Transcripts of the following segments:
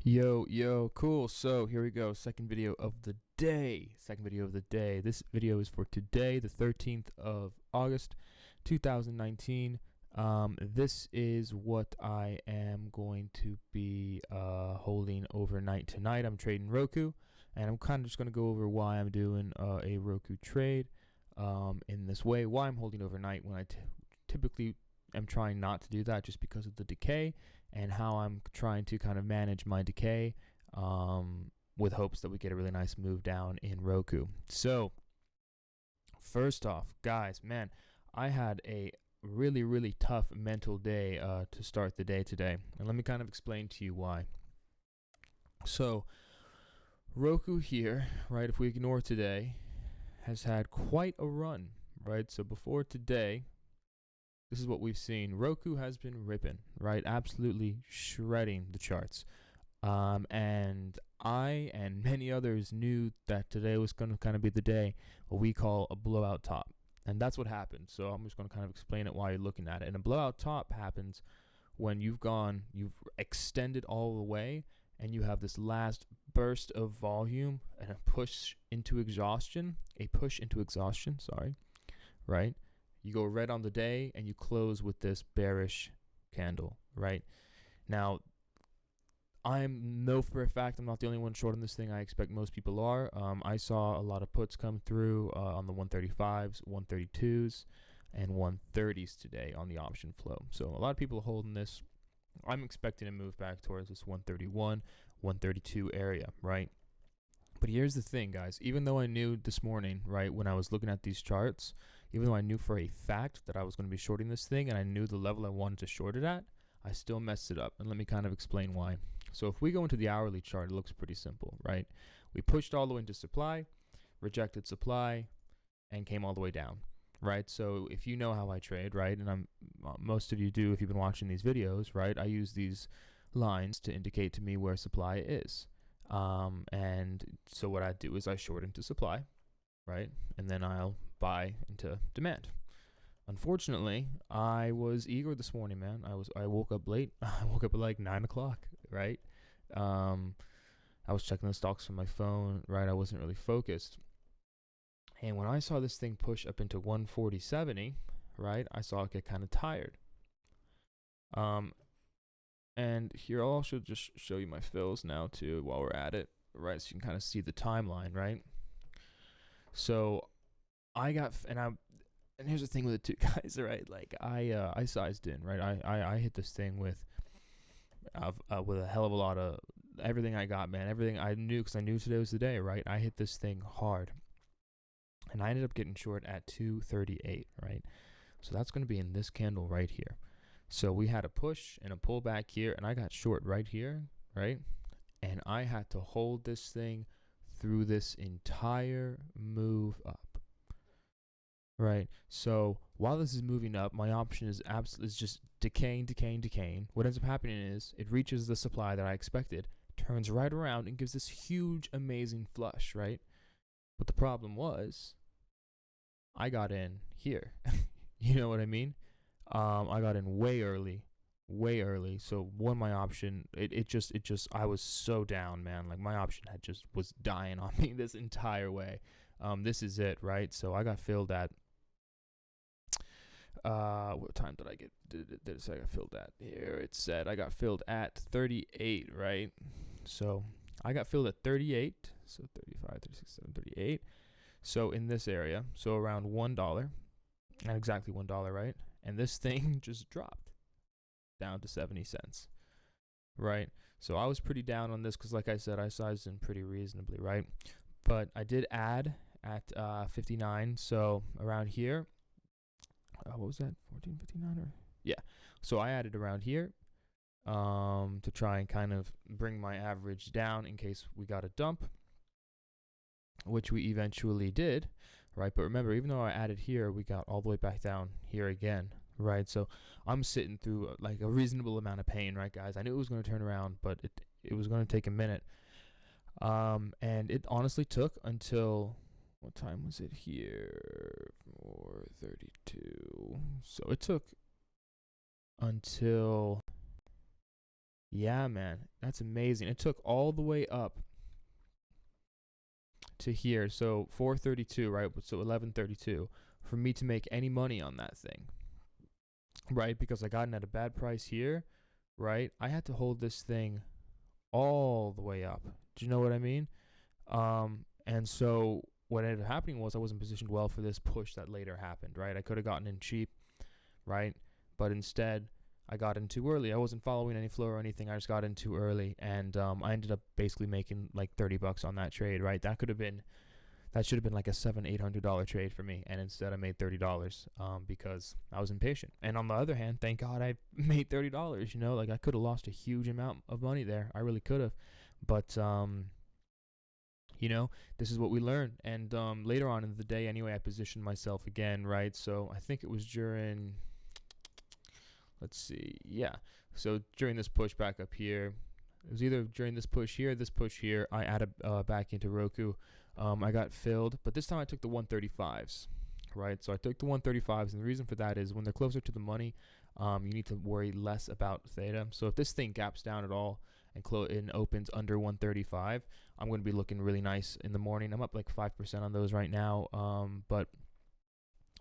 Yo, cool. So here we go. Second video of the day. This video is for today, the 13th of August, 2019. This is what I am going to be holding overnight tonight. I'm trading Roku, and I'm kind of just going to go over why I'm doing a Roku trade in this way, why I'm holding overnight when I typically am trying not to do that just because of the decay, and how I'm trying to kind of manage my decay with hopes that we get a really nice move down in Roku. So first off, guys, man, I had a really tough mental day to start the day today, and let me kind of explain to you why. So Roku here, right, if we ignore today, has had quite a run, right? So before today, this is what we've seen. Roku has been ripping, right? Absolutely shredding the charts. And I and many others knew that today was going to kind of be the day what we call a blowout top. And that's what happened. So I'm just going to kind of explain it while you're looking at it. And a blowout top happens when you've extended all the way, and you have this last burst of volume and a push into exhaustion, right? You go red on the day and you close with this bearish candle, right? Now, I know for a fact I'm not the only one shorting this thing. I expect most people are. I saw a lot of puts come through on the 135s, 132s, and 130s today on the option flow. So a lot of people are holding this. I'm expecting to move back towards this 131, 132 area, right? But here's the thing, guys. Even though I knew this morning, right, when I was looking at these charts, even though I knew for a fact that I was going to be shorting this thing and I knew the level I wanted to short it at, I still messed it up. And let me kind of explain why. So if we go into the hourly chart, it looks pretty simple, right? We pushed all the way into supply, rejected supply, and came all the way down, right? So if you know how I trade, right, and most of you do if you've been watching these videos, right, I use these lines to indicate to me where supply is. And so what I do is I short into supply, right? And then I'll buy into demand. Unfortunately, I was eager this morning, man. I woke up late. I woke up at like 9 o'clock, right? I was checking the stocks from my phone, right? I wasn't really focused. And when I saw this thing push up into 140.70, right, I saw it get kind of tired. And here I'll also just show you my fills now too while we're at it, right? So you can kind of see the timeline, right? So I got, and here's the thing with the two guys, right? Like I sized in, right? I hit this thing with a hell of a lot of everything I got, man. Everything I knew, because I knew today was the day, right? I hit this thing hard, and I ended up getting short at 238, right? So that's going to be in this candle right here. So we had a push and a pullback here, and I got short right here, right? And I had to hold this thing through this entire move up, right? So while this is moving up, my option is just decaying. What ends up happening is it reaches the supply that I expected, turns right around, and gives this huge, amazing flush, right? But the problem was I got in here. You know what I mean? I got in way early. So my option, I was so down, man. Like my option was dying on me this entire way. This is it, right? So I got filled at, what time did I get, did it say I got filled at? Here it said I got filled at 38, right? So I got filled at 38, so 35, 36, 37, 38. So in this area, so around $1, not exactly $1, right? And this thing just dropped down to 70 cents, right? So I was pretty down on this because, like I said, I sized in pretty reasonably, right? But I did add at 59, so around here, what was that, 14.59 or? Yeah, so I added around here to try and kind of bring my average down in case we got a dump, which we eventually did, right? But remember, even though I added here, we got all the way back down here again, right? So I'm sitting through like a reasonable amount of pain, right, guys? I knew it was going to turn around, but it was going to take a minute. And it honestly took until, what time was it here? 4:32. So it took until, Yeah, man, that's amazing. It took all the way up to here, so 432, right? So 1132 for me to make any money on that thing, right? Because I got it at a bad price here, right? I had to hold this thing all the way up. Do you know what I mean? And so what ended up happening was I wasn't positioned well for this push that later happened, right? I could have gotten in cheap, right? But instead, I got in too early. I wasn't following any flow or anything. I just got in too early, and I ended up basically making like $30 on that trade, right? That should have been like a $700-800 trade for me, and instead I made $30 because I was impatient. And on the other hand, thank God I made $30. You know, like I could have lost a huge amount of money there. I really could have, but you know, this is what we learn. And later on in the day, anyway, I positioned myself again, right? So I think it was during, let's see, yeah. So during this push back up here, it was either during this push here, I added back into ROKU. I got filled, but this time I took the 135s, right? So I took the 135s, and the reason for that is when they're closer to the money, you need to worry less about theta. So if this thing gaps down at all and opens under 135, I'm going to be looking really nice in the morning. I'm up like 5% on those right now. But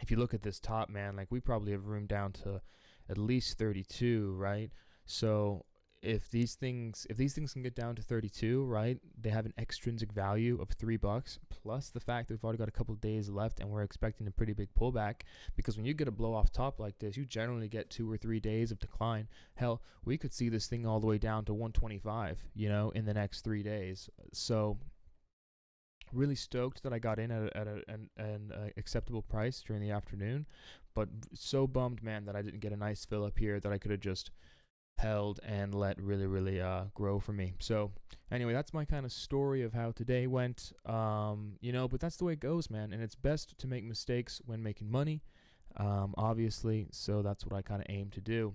if you look at this top, man, like we probably have room down to at least 32, right? So if these things can get down to 32, right, they have an extrinsic value of $3, plus the fact that we've already got a couple of days left and we're expecting a pretty big pullback, because when you get a blow off top like this, you generally get 2 or 3 days of decline. Hell, we could see this thing all the way down to 125, you know, in the next 3 days. So really stoked that I got in at an acceptable price during the afternoon, but so bummed, man, that I didn't get a nice fill up here that I could have just held and let really grow for me. So anyway, that's my kind of story of how today went. You know, but that's the way it goes, man, and it's best to make mistakes when making money, obviously. So that's what I kind of aim to do.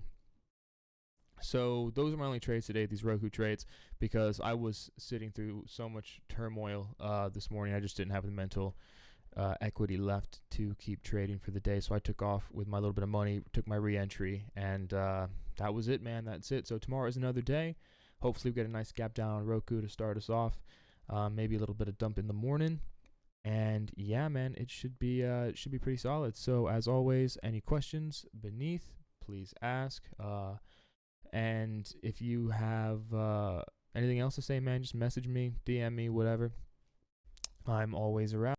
So those are my only trades today, these ROKU trades, because I was sitting through so much turmoil this morning. I just didn't have the mental equity left to keep trading for the day. So I took off with my little bit of money, took my re-entry, and that was it, man. That's it. So tomorrow is another day. Hopefully we get a nice gap down on ROKU to start us off. Maybe a little bit of dump in the morning. And yeah, man, it should be pretty solid. So as always, any questions beneath, please ask. And if you have anything else to say, man, just message me, DM me, whatever. I'm always around.